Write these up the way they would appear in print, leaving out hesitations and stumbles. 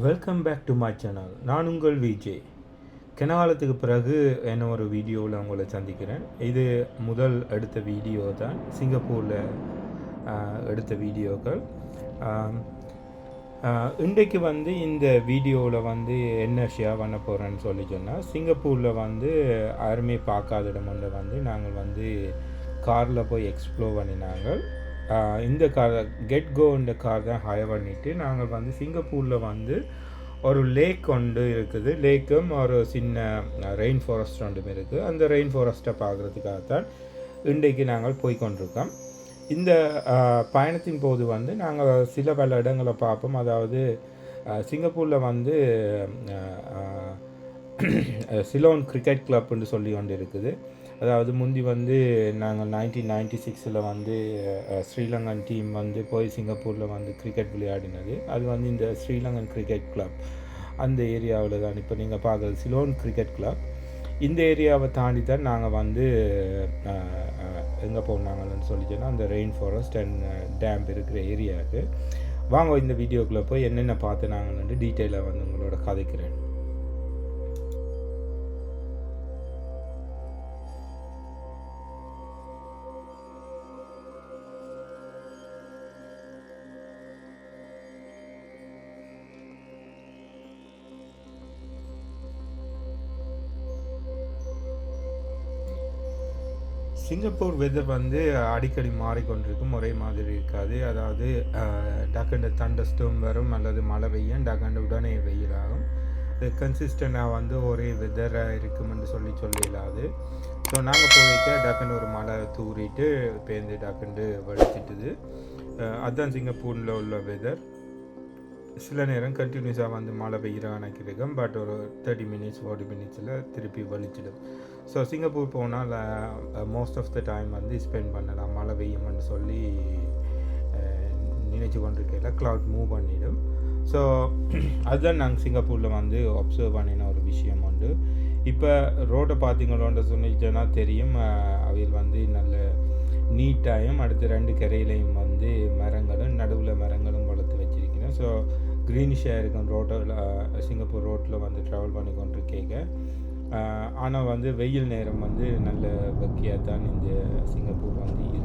Welcome back to my channel. நான் உங்கள் VJ. கனகாலத்துக்கு பிறகு என்ன ஒரு வீடியோவில் உங்களை சந்திக்கிறேன். இது முதல் எடுத்த வீடியோ தான், சிங்கப்பூரில் எடுத்த வீடியோக்கள். இன்றைக்கு இந்த வீடியோவில் என்ன ஷேர் பண்ண போகிறேன்னு சொல்லி சொன்னால், சிங்கப்பூரில் யாருமே பார்க்காத இடம் நாங்கள் காரில் போய் எக்ஸ்ப்ளோர் பண்ணினாங்க. இந்த கார் இந்த கார் தான் ஹையர் பண்ணிவிட்டு நாங்கள் சிங்கப்பூரில் ஒரு லேக் ஒன்று இருக்குது. லேக்கும் ஒரு சின்ன ரெயின் ஃபாரஸ்ட் ஒன்றும் இருக்குது. அந்த ரெயின் ஃபாரஸ்ட்டை பார்க்குறதுக்காகத்தான் இன்றைக்கு நாங்கள் போய்கொண்டிருக்கோம். இந்த பயணத்தின் போது நாங்கள் சில பல இடங்களை பார்ப்போம். அதாவது சிங்கப்பூரில் சிலோன் கிரிக்கெட் கிளப்னு சொல்லி கொண்டு இருக்குது. அதாவது முந்தி நாங்கள் 1996 ஸ்ரீலங்கன் டீம் போய் சிங்கப்பூரில் கிரிக்கெட் விளையாடினது. அது இந்த ஸ்ரீலங்கன் கிரிக்கெட் கிளப் அந்த ஏரியாவில் தான் இப்போ நீங்கள் பார்க்குறது சிலோன் கிரிக்கெட் கிளப். இந்த ஏரியாவை தாண்டி தான் நாங்கள் எங்கே போனாங்கன்னு சொல்லிச்சோன்னா அந்த ரெயின் ஃபாரஸ்ட் அண்ட் டேம் இருக்கிற ஏரியாவுக்கு வாங்க. இந்த வீடியோக்குள்ளே போய் என்னென்ன பார்த்து நாங்கள் டீட்டெயிலாக உங்களோட கதைக்கிறேன். சிங்கப்பூர் வெதர் அடிக்கடி மாறிக்கொண்டிருக்கும், ஒரே மாதிரி இருக்காது. அதாவது டக்குண்டு தண்டஸ்டோம் வரும் அல்லது மழை பெய்யும், டக்குண்டு உடனே வெயிலாகும். இது கன்சிஸ்டண்டாக ஒரே வெதராக இருக்குமென்று சொல்லிடாது. ஸோ நாங்கள் போயிட்டு டக்குண்டு ஒரு மழை தூரிட்டு பேருந்து டக்குண்டு வலிச்சிட்டுது. அதுதான் சிங்கப்பூரில் உள்ள வெதர். சில நேரம் கண்டினியூஸாக மழை பெய்கிற கணக்கு இருக்கும். பட் ஒரு 30 minutes 40 minutes திருப்பி வலிச்சிடும். ஸோ சிங்கப்பூர் போனால் most of the time spend பண்ணலாம். மழை பெய்யும்னு சொல்லி நினச்சி கொண்டிருக்கையில் க்ளவுட் மூவ் பண்ணிடும். ஸோ அதுதான் நாங்கள் சிங்கப்பூரில் அப்சர்வ் பண்ணின ஒரு விஷயம் உண்டு. இப்போ ரோட்டை பார்த்தீங்களோன்ற சொன்னிச்சோன்னா தெரியும். அவையில் நல்ல நீட்டாயும் அடுத்து 2 கரையிலையும் மரங்களும் நடுவில் மரங்களும் வளர்த்து வச்சிருக்கிறேன். ஸோ க்ரீனிஷாக இருக்கும் ரோட்டில். சிங்கப்பூர் ரோட்டில் ட்ராவல் பண்ணி கொண்டிருக்கேங்க. ஆனால் வெயில் நேரம் நல்ல வக்கியாக தான் இந்த சிங்கப்பூர் இருக்குது.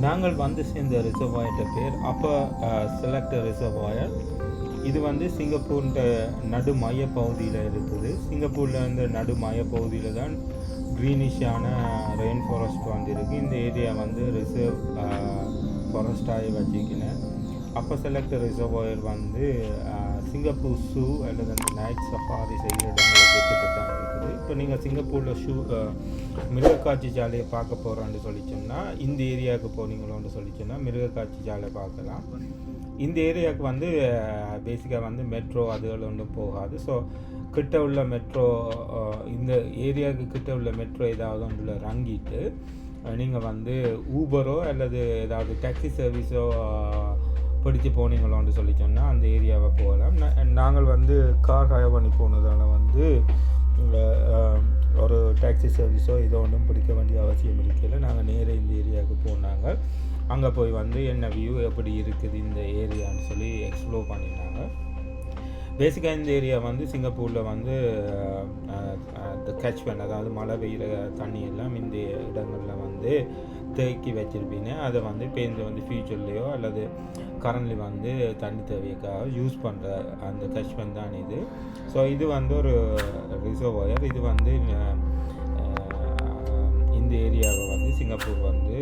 நாங்கள் சேர்ந்த ரிசர்வாயர்கிட்ட பேர் அப்போ செலக்ட் ரிசர்வாயர். இது சிங்கப்பூர் நடு மைய பகுதியில் இருக்குது. சிங்கப்பூரில் நடு மைய பகுதியில் தான் க்ரீனிஷான ரெயின் ஃபாரஸ்ட் இருக்குது. இந்த ஏரியா ரிசர்வ் ஃபாரஸ்டாகி வச்சுக்கினேன். அப்போ செலக்ட் ரிசர்வாயர் சிங்கப்பூர் ஷூ அல்லது அந்த நைட் சஃபாரி செய்கிற இடங்களுக்கு கிட்டத்தான் இருக்குது. இப்போ நீங்கள் சிங்கப்பூரில் மிருகக்காட்சி சாலையை பார்க்க போகிறோன்னு சொல்லிச்சோன்னா இந்த ஏரியாவுக்கு போனீங்களோன்னு சொல்லிச்சோன்னா மிருகக்காட்சி சாலை பார்க்கலாம். இந்த ஏரியாவுக்கு வந்து பேசிக்காக வந்து மெட்ரோ அதுகள் ஒன்றும் போகாது. ஸோ கிட்ட உள்ள மெட்ரோ, இந்த ஏரியாவுக்கு கிட்ட உள்ள மெட்ரோ ஏதாவது ஒன்றில் இறங்கிட்டு நீங்கள் வந்து ஊபரோ அல்லது ஏதாவது டாக்ஸி சர்வீஸோ பிடிச்சி போனீங்களோன்னு சொல்லி சொன்னால் அந்த ஏரியாவை போகலாம். நாங்கள் வந்து கார் ஹயர் பண்ணி போனதால் வந்து ஒரு டாக்ஸி சர்வீஸோ இதோ ஒன்றும் பிடிக்க வேண்டிய அவசியம் இருக்கல. நாங்கள் நேராக இந்த ஏரியாவுக்கு போனாங்க. அங்கே போய் வந்து என்ன வியூ எப்படி இருக்குது இந்த ஏரியான்னு சொல்லி எக்ஸ்ப்ளோர் பண்ணினாங்க. பேசிக்காக இந்த ஏரியா வந்து சிங்கப்பூரில் வந்து இந்த கேட்ச்மெண்ட், அதாவது மழை பெய்கிற தண்ணி எல்லாம் இந்த இடங்களில் வந்து தேக்கி வச்சுருப்பீங்க. அதை வந்து பேருந்து வந்து ஃபியூச்சர்லேயோ அல்லது கரண்ட்லி வந்து தண்ணி தேவைக்காக யூஸ் பண்ணுற அந்த கேட்ச்மெண்ட் தான் இது. ஸோ இது வந்து ஒரு ரிசர்வாயர். இது வந்து இந்த ஏரியாவை வந்து சிங்கப்பூர் வந்து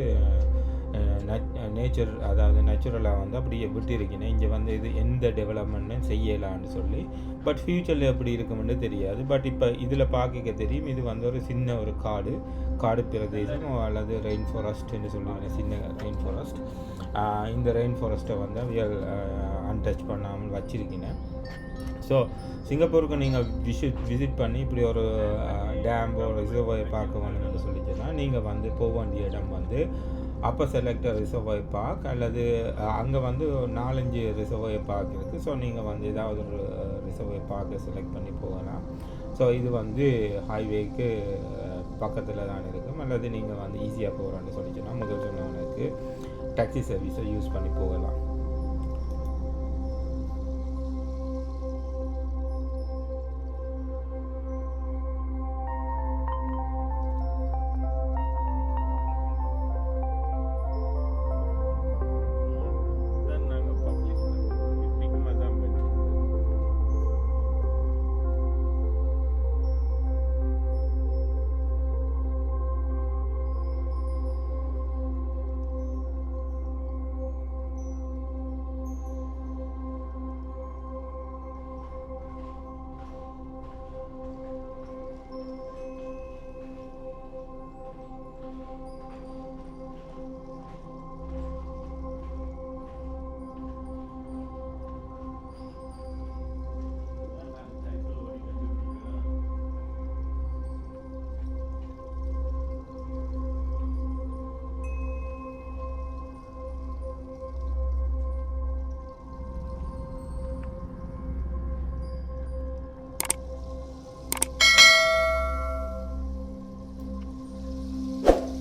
நேச்சர், அதாவது நேச்சுரலாக வந்து அப்படியே விட்டு இருக்கீங்க. இங்கே வந்து இது எந்த டெவலப்மெண்ட்டும் செய்யலான்னு சொல்லி, பட் ஃப்யூச்சரில் எப்படி இருக்குமென்னு தெரியாது. பட் இப்போ இதில் பார்க்க தெரியும், இது வந்து ஒரு சின்ன ஒரு காடு பிரதேசம் அல்லது ரெயின் ஃபாரஸ்ட்னு சொல்லுவாங்க, சின்ன ரெயின் ஃபாரஸ்ட். இந்த ரெயின் ஃபாரஸ்ட்டை வந்து அன்டச் பண்ணாமல் வச்சுருக்கீங்க. ஸோ சிங்கப்பூருக்கு நீங்கள் விசிட் பண்ணி இப்படி ஒரு டேம்போ ரிசர்வாயர் பார்க்க வேணும்னு சொல்லிச்சுன்னா நீங்கள் வந்து போக வேண்டிய இடம் வந்து அப்போ செலக்டர் ரிசர்வாயர் பார்க், அல்லது அங்கே வந்து 4-5 ரிசர்வாயர் பார்க் இருக்குது. ஸோ நீங்கள் வந்து ஏதாவது ஒரு ரிசர்வாயர் பார்க்கை செலக்ட் பண்ணி போகலாம். ஸோ இது வந்து ஹைவேக்கு பக்கத்தில் தான் இருக்கும். அல்லது நீங்கள் வந்து ஈஸியாக போகிறான்னு சொல்லிச்சுன்னா முதல் சொன்னவனுக்கு டாக்ஸி சர்வீஸை யூஸ் பண்ணி போகலாம்.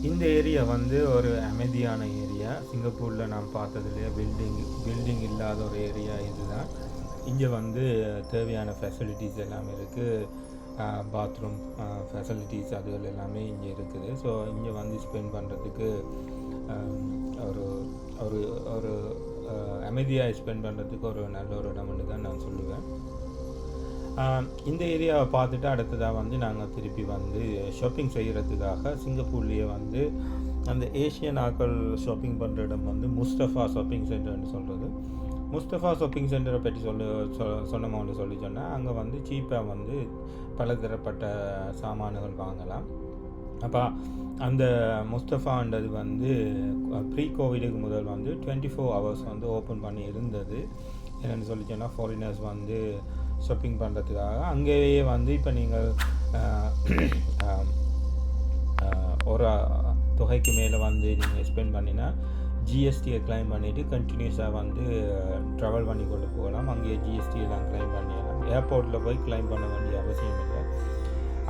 இந்த ஏரியா வந்து ஒரு அமைதியான ஏரியா. சிங்கப்பூரில் நான் பார்த்ததுலேயே பில்டிங் இல்லாத ஒரு ஏரியா இதுதான். இங்கே வந்து தேவையான ஃபெசிலிட்டிஸ் எல்லாமே இருக்குது. பாத்ரூம் ஃபெசிலிட்டிஸ் அதுகள் எல்லாமே இங்கே இருக்குது. ஸோ இங்கே வந்து ஸ்பெண்ட் பண்ணுறதுக்கு ஒரு ஒரு ஒரு அமைதியாக ஸ்பெண்ட் பண்ணுறதுக்கு ஒரு நல்ல ஒரு இடம்னு தான் நான் சொல்லுவேன். இந்த ஏரியாவை பார்த்துட்டு அடுத்ததாக வந்து நாங்கள் திருப்பி வந்து ஷாப்பிங் செய்கிறதுக்காக சிங்கப்பூர்லேயே வந்து அந்த ஏஷியன் ஆக்கள் ஷாப்பிங் பண்ணுற இடம் வந்து முஸ்தஃபா ஷாப்பிங் சென்டர்னு சொல்கிறது. முஸ்தஃபா ஷாப்பிங் சென்டரை பற்றி சொன்னோம்னு சொல்லி சொன்னால் அங்கே வந்து சீப்பாக வந்து பலதரப்பட்ட சாமான்கள் வாங்கலாம். அப்போ அந்த முஸ்தஃபான்றது வந்து ப்ரீ கோவிடுக்கு முதல் வந்து 24 hours வந்து ஓப்பன் பண்ணி இருந்தது. என்னென்னு சொல்லி சொன்னால் ஃபாரினர்ஸ் வந்து ஷாப்பிங் பண்ணுறதுக்காக அங்கேயே வந்து இப்போ நீங்கள் ஒரு தொகைக்கு மேலே வந்து நீங்கள் ஸ்பெண்ட் பண்ணினா ஜிஎஸ்டியை கிளைம் பண்ணிவிட்டு கண்டினியூஸாக வந்து ட்ராவல் பண்ணி கொண்டு போகலாம். அங்கேயே ஜிஎஸ்டியெல்லாம் கிளைம் பண்ணிடலாம். ஏர்போர்ட்டில் போய் கிளைம் பண்ண வேண்டிய அவசியம் இல்லை.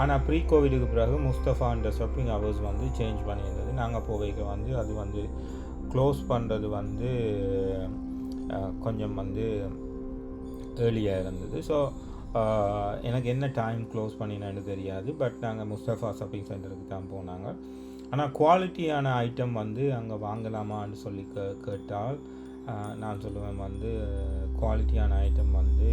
ஆனால் ப்ரீ கோவிடுக்கு பிறகு முஸ்தஃபான்ற ஷாப்பிங் ஹவர்ஸ் வந்து சேஞ்ச் பண்ணியிருந்தது. நாங்கள் போவைக்கு வந்து அது வந்து க்ளோஸ் பண்ணுறது வந்து கொஞ்சம் வந்து ஏர்லியாக இருந்தது. ஸோ எனக்கு என்ன டைம் க்ளோஸ் பண்ணினான்னு தெரியாது. பட் நாங்கள் முஸ்தஃபா ஷாப்பிங் சென்டருக்கு தான் போனாங்க. ஆனால் குவாலிட்டியான ஐட்டம் வந்து அங்கே வாங்கலாமான்னு சொல்லி கேட்டால் நான் சொல்லுவேன் வந்து குவாலிட்டியான ஐட்டம் வந்து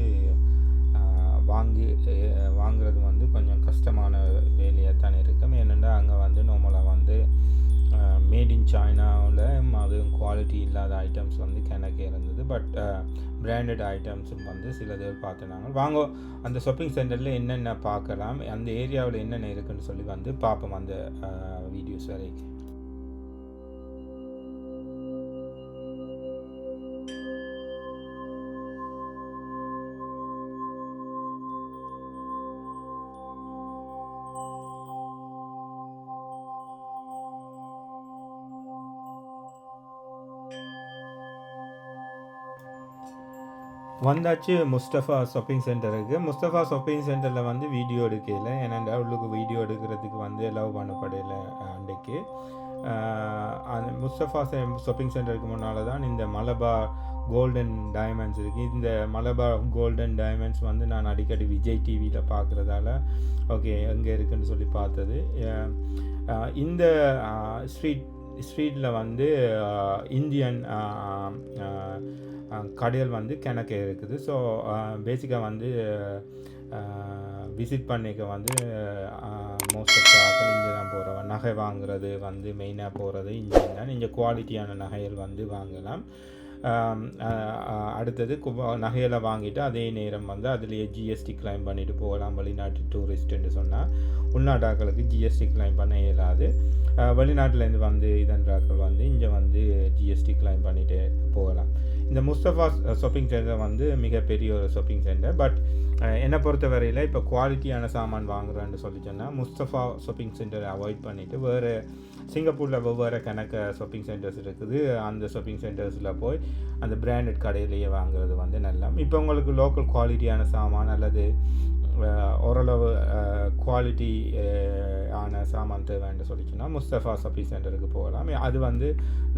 வாங்குறது வந்து கொஞ்சம் கஷ்டமான வேலையாக தான் இருக்கும். ஏனெண்டா அங்கே வந்து நார்மலாக வந்து மேட் இன் சைனாவில் அதுவும் குவாலிட்டி இல்லாத ஐட்டம்ஸ் வந்து கிணக்கு இருந்தது. பட் பிராண்டட் ஐட்டம்ஸும் வந்து சிலது பார்த்துனாங்க. வாங்க அந்த ஷாப்பிங் சென்டரில் என்னென்ன பார்க்கலாம், அந்த ஏரியாவில் என்னென்ன இருக்குன்னு சொல்லி வந்து பார்ப்போம் அந்த வீடியோஸ் வரைக்கும். வந்தாச்சு முஸ்தஃபா ஷாப்பிங் சென்டருக்கு. முஸ்தஃபா ஷாப்பிங் சென்டரில் வந்து வீடியோ எடுக்கல, ஏன்னா அவளுக்கு வீடியோ எடுக்கிறதுக்கு வந்து அலோவ் பண்ணப்படலை அன்றைக்கு. அந்த முஸ்தஃபா ஷாப்பிங் சென்டருக்கு முன்னால் தான் இந்த மலபார் கோல்டன் டைமண்ட்ஸ் இருக்குது. இந்த மலபார் கோல்டன் டைமண்ட்ஸ் வந்து நான் அடிக்கடி விஜய் டிவியில் பார்க்குறதால ஓகே எங்கே இருக்குதுன்னு சொல்லி பார்த்தது. இந்த ஸ்ட்ரீட்டில் வந்து இந்தியன் கடைகள் வந்து கிணக்கு இருக்குது. ஸோ பேசிக்காக வந்து விசிட் பண்ணிக்க வந்து மோஸ்ட் ஆஃப் ஆக்கள் இங்கே தான் போகிறவன். நகை வாங்குறது வந்து மெயினாக போகிறது இங்கே தான். இங்கே குவாலிட்டியான நகைகள் வந்து வாங்கலாம். அடுத்தது நகைகளை வாங்கிட்டு அதே நேரம் வந்து அதுலேயே ஜிஎஸ்டி கிளைம் பண்ணிவிட்டு போகலாம். வெளிநாட்டு டூரிஸ்ட்டுன்னு சொன்னால் உள்நாட்டாக்களுக்கு ஜிஎஸ்டி கிளைம் பண்ண இயலாது. வெளிநாட்டிலேருந்து வந்து இதன்றாக்கள் வந்து இங்கே வந்து ஜிஎஸ்டி கிளைம் பண்ணிட்டு போகலாம். இந்த முஸ்தஃபா ஷாப்பிங் சென்டர் வந்து மிகப்பெரிய ஒரு ஷாப்பிங் சென்டர். பட் என்னை பொறுத்த வரையில் இப்போ குவாலிட்டியான சாமான் வாங்குறேன்னு சொல்லி சொன்னால் முஸ்தஃபா ஷாப்பிங் சென்டரை அவாய்ட் பண்ணிவிட்டு வேறு சிங்கப்பூரில் வெவ்வேறு கணக்கு ஷாப்பிங் சென்டர்ஸ் இருக்குது. அந்த ஷாப்பிங் சென்டர்ஸில் போய் அந்த பிராண்டட் கடையிலேயே வாங்குறது வந்து நல்லா. இப்போ உங்களுக்கு லோக்கல் குவாலிட்டியான சாமான் அல்லது ஓரளவு குவாலிட்டி ஆன சாமான் தேவைன்னு சொல்லிச்சுன்னா முஸ்தஃபா ஷாப்பிங் சென்டருக்கு போகலாம். அது வந்து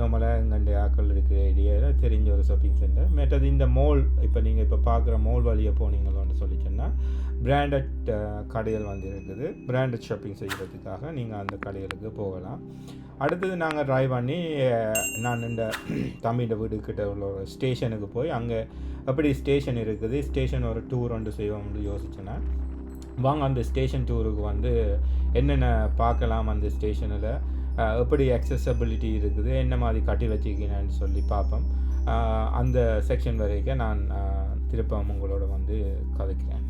நம்மளாக எங்கண்ட ஆக்கள் இருக்கிற ஏரியாவில் தெரிஞ்ச ஒரு ஷாப்பிங் சென்டர். மற்றது இந்த மால், இப்போ நீங்கள் இப்போ பார்க்குற மால் வழியை போனீங்களோன்னு சொல்லிச்சுன்னா பிராண்டட் கடைகள் வந்து இருக்குது. பிராண்டட் ஷாப்பிங் செய்கிறதுக்காக நீங்கள் அந்த கடைகளுக்கு போகலாம். அடுத்தது நாங்கள் ட்ரைவ் பண்ணி நான் இந்த தம்பியோட வீடுக்கிட்ட உள்ள ஒரு ஸ்டேஷனுக்கு போய் அங்கே எப்படி ஸ்டேஷன் இருக்குது, ஸ்டேஷன் ஒரு டூர் ஒன்று செய்வோம்னு யோசிச்சேன்னா வாங்க அந்த ஸ்டேஷன் டூருக்கு வந்து என்னென்ன பார்க்கலாம், அந்த ஸ்டேஷனில் எப்படி அக்சசபிலிட்டி இருக்குது, என்ன மாதிரி கட்டி வச்சுக்கிறேன்னு சொல்லி பார்ப்போம். அந்த செக்ஷன் வரைக்கும் நான் திருப்பம் உங்களோட வந்து கதைக்கிறேன்.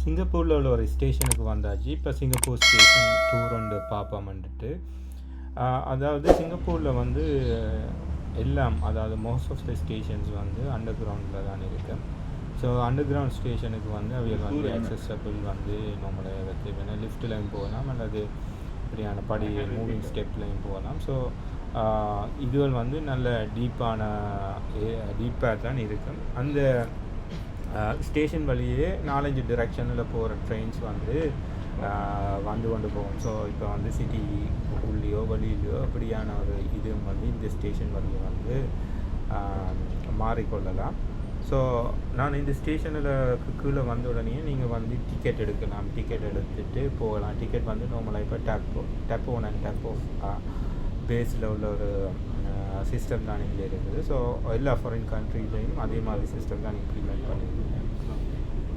சிங்கப்பூரில் உள்ள ஒரு ஸ்டேஷனுக்கு வந்தாச்சு. இப்போ சிங்கப்பூர் ஸ்டேஷன் டூர் ஒன்று பார்ப்போம்ன்ட்டு. அதாவது சிங்கப்பூரில் வந்து எல்லாம், அதாவது மோஸ்ட் ஆஃப் த ஸ்டேஷன்ஸ் வந்து அண்டர் கிரவுண்டில் தான் இருக்குது. ஸோ அண்டர் கிரவுண்ட் ஸ்டேஷனுக்கு வந்து அவைகள் வந்து அக்சஸபிள் வந்து நம்மளை வச்சு வேணால் லிஃப்ட்லையும் போகலாம் அல்லது இப்படியான படி மூவிங் ஸ்டெப்லையும் போகலாம். ஸோ இதுகள் வந்து நல்ல டீப்பாக தான் இருக்கும். அந்த ஸ்டேஷன் வழியே 4-5 டிரெக்ஷனில் போகிற ட்ரெயின்ஸ் வந்து கொண்டு போகும். ஸோ இப்போ வந்து சிட்டி உள்ளேயோ வெளியிலையோ அப்படியான ஒரு இது வந்து இந்த ஸ்டேஷன் வழியை வந்து மாறிக்கொள்ளலாம். ஸோ நான் இந்த ஸ்டேஷனில் கீழே வந்த உடனே நீங்கள் வந்து டிக்கெட் எடுக்கலாம். டிக்கெட் எடுத்துகிட்டு போகலாம். டிக்கெட் வந்து நார்மலாக இப்போ tap on and tap off பேஸில் உள்ள ஒரு சிஸ்டம் தான் இங்கே இருக்குது. ஸோ எல்லா ஃபாரின் கண்ட்ரிலையும் அதே மாதிரி சிஸ்டம் தான் இம்ப்ளிமெண்ட் பண்ணியிருக்கீங்க.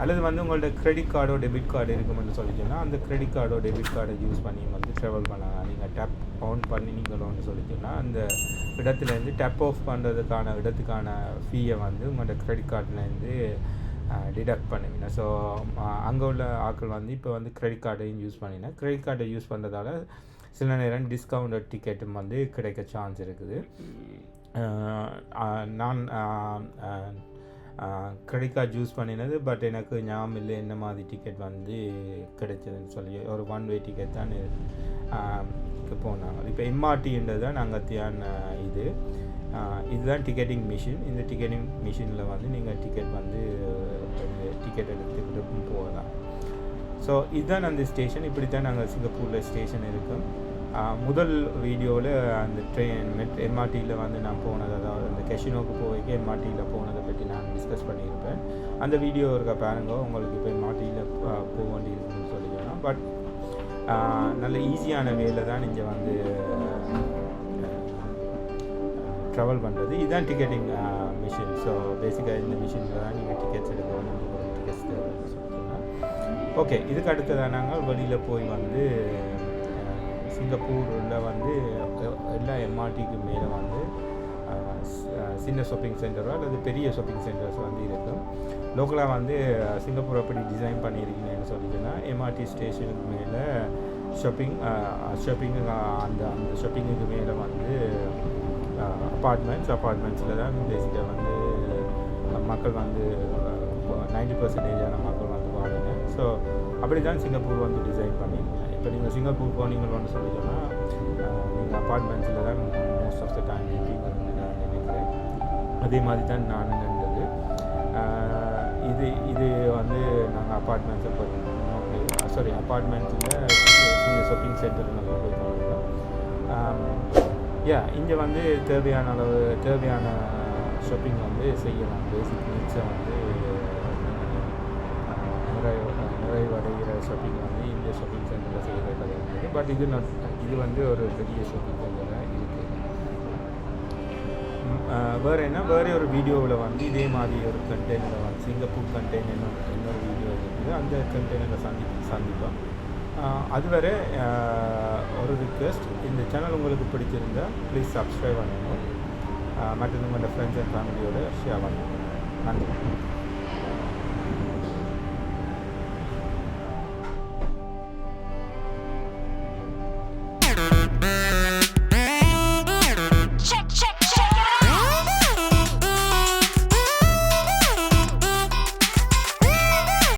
அல்லது வந்து உங்கள்ட்ட கிரெடிட் கார்டோ டெபிட் கார்டு இருக்குமென்னு சொல்லிச்சுன்னா அந்த கிரெடிட் கார்டோ டெபிட் கார்டை யூஸ் பண்ணி வந்து ட்ராவல் பண்ணலாம். நீங்கள் டேப் ஆன் பண்ணி நீங்களோன்னு சொல்லிச்சுன்னா அந்த இடத்துலேருந்து டேப் ஆஃப் பண்ணுறதுக்கான இடத்துக்கான ஃபீயை வந்து உங்களோட கிரெடிட் கார்ட்லேருந்து டிடக்ட் பண்ணுவீங்க. ஸோ அங்கே உள்ள ஆட்கள் வந்து இப்போ வந்து கிரெடிட் கார்டையும் யூஸ் பண்ணினா கிரெடிட் கார்டை யூஸ் பண்ணுறதால சில நேரம் டிஸ்கவுண்டட் டிக்கெட்டும் வந்து கிடைக்க சான்ஸ் இருக்குது. நான் கிரெடிட் கார்டு யூஸ் பண்ணினது. பட் எனக்கு ஞாபகம் இல்லை என்ன மாதிரி டிக்கெட் வந்து கிடைச்சதுன்னு சொல்லி. ஒரு ஒன் வே டிக்கெட் தான் போனாங்க. இப்போ எம்ஆர்டின்றது தான் நாங்கள் தியான இதுதான் டிக்கெட்டிங் மிஷின். இந்த டிக்கெட்டிங் மிஷினில் வந்து நீங்கள் டிக்கெட் வந்து டிக்கெட் எடுத்துக்கிட்டு போகலாம். ஸோ இதுதான் அந்த ஸ்டேஷன். இப்படி தான் நாங்கள் சிங்கப்பூரில் ஸ்டேஷன் இருக்கோம். முதல் வீடியோவில் அந்த எம்ஆர்டியில் வந்து நான் போனது, அதாவது அந்த கெஷினோக்கு போய்க்கு எம்ஆர்டியில் போனதை பற்றி நான் டிஸ்கஸ் பண்ணியிருப்பேன். அந்த வீடியோ இருக்க பாருங்க. உங்களுக்கு இப்போ எம்ஆர்டியில் போக வேண்டியிருக்குன்னு சொல்லிக்கலாம். பட் நல்ல ஈஸியான வேலை தான் இங்கே வந்து ட்ராவல் பண்ணுறது. இதுதான் டிக்கெட்டிங் மிஷின். ஸோ பேசிக்காக இந்த மிஷினில் தான் நீங்கள் டிக்கெட்ஸ் எடுக்கணும். டிக்கெட்ஸ் சொல்லிக்கலாம். ஓகே, இதுக்கு அடுத்ததாக நாங்கள் வெளியில் போய் வந்து சிங்கப்பூரில் வந்து எல்லா எம்ஆர்டிக்கு மேலே வந்து சின்ன ஷாப்பிங் சென்டரோ அல்லது பெரிய ஷாப்பிங் சென்டர்ஸ் வந்து இருக்கும். லோக்கலாக வந்து சிங்கப்பூர் அப்படி டிசைன் பண்ணியிருக்கீங்கன்னு சொல்லிச்சுன்னா எம்ஆர்டி ஸ்டேஷனுக்கு மேலே ஷாப்பிங்கு அந்த ஷாப்பிங்குக்கு மேலே வந்து அப்பார்ட்மெண்ட்ஸில் தான் பேசிக்காக வந்து மக்கள் வந்து 90% மக்கள் வந்து வாழுங்க. ஸோ அப்படி தான் சிங்கப்பூர் வந்து டிசைன் பண்ணியிருக்கீங்க. இப்போ நீங்கள் சிங்கப்பூர் போனீங்கன்னு சொல்லி சொன்னால் நீங்கள் அப்பார்ட்மெண்ட்ஸில் தான் மோஸ்ட் ஆஃப் த டைம் இருப்பீங்கன்னு நான் நினைக்கிறேன். அதே மாதிரி தான் நான் நின்றது. இது வந்து நாங்கள் அப்பார்ட்மெண்ட்ஸை அப்பார்ட்மெண்ட்ஸில் ஷாப்பிங் சென்டர் நாங்கள் போய் பண்ணியிருக்கோம். இங்கே வந்து தேவையான ஷாப்பிங் வந்து செய்யலாம். பேசிக் நீட்ஸை வந்து நிறைவடைகிற ஷாப்பிங் வந்து இந்த ஷாப்பிங் சென்டரில் செய்கிறது இருக்குது. பட் இது வந்து ஒரு பெரிய ஷாப்பிங் சென்டராக இருக்குது. வேறு ஒரு வீடியோவில் வந்து இதே மாதிரி ஒரு கண்டெய்னரில் வந்து சிங்கப்பூர் கண்டெய்னர் இன்னொரு வீடியோ இருக்குது. அந்த கண்டெய்னரில் சந்திப்போம். அதுவரை ஒரு ரிக்வெஸ்ட், இந்த சேனல் உங்களுக்கு பிடிச்சிருந்தால் ப்ளீஸ் சப்ஸ்கிரைப் பண்ணணும். மற்றும் உங்களோட ஃப்ரெண்ட்ஸ் அண்ட் ஃபேமிலியோட ஷேர் பண்ணுங்கள். நன்றி.